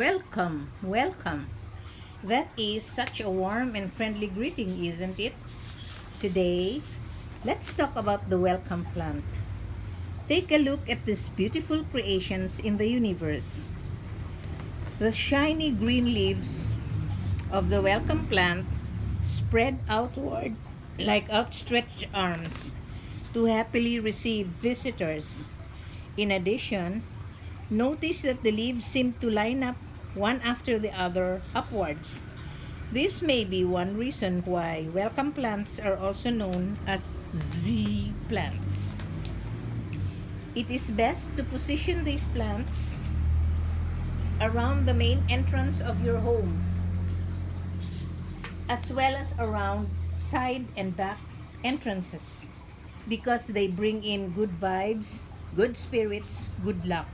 Welcome, welcome. That is such a warm and friendly greeting, isn't it? Today, let's talk about the welcome plant. Take a look at these beautiful creations in the universe. The shiny green leaves of the welcome plant spread outward like outstretched arms to happily receive visitors. In addition, notice that the leaves seem to line up one after the other upwards. This may be one reason why welcome plants are also known as Z plants. It is best to position these plants around the main entrance of your home, as well as around side and back entrances, because they bring in good vibes, good spirits, good luck.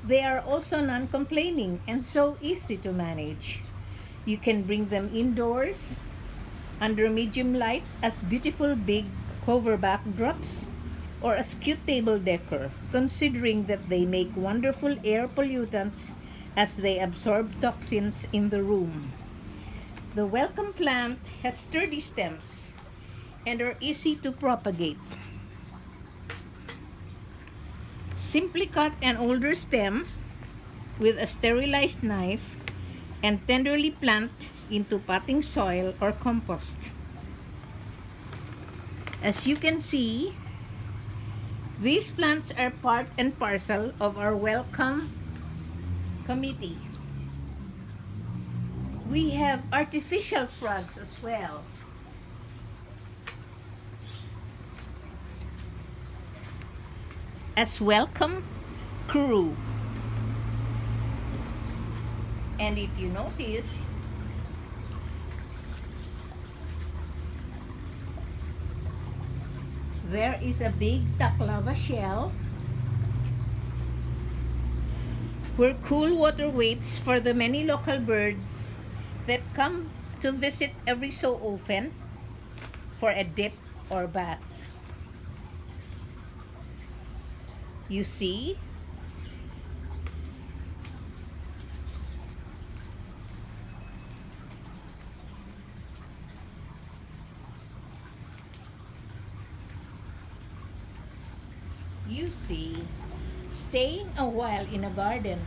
They are also non-complaining and so easy to manage. You can bring them indoors under medium light as beautiful big cover backdrops or as cute table decor, considering that they make wonderful air pollutants as they absorb toxins in the room. The welcome plant has sturdy stems and are easy to propagate. Simply cut an older stem with a sterilized knife and tenderly plant into potting soil or compost. As you can see, these plants are part and parcel of our welcome committee. We have artificial frogs as well. As welcome crew. And if you notice, there is a big taklava shell where cool water waits for the many local birds that come to visit every so often for a dip or bath. You see? You see, staying a while in a garden,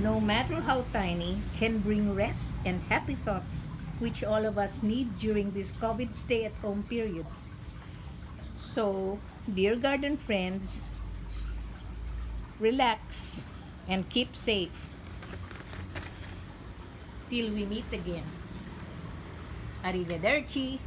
no matter how tiny, can bring rest and happy thoughts, which all of us need during this COVID stay-at-home period. So, dear garden friends, relax and keep safe till we meet again. Arrivederci.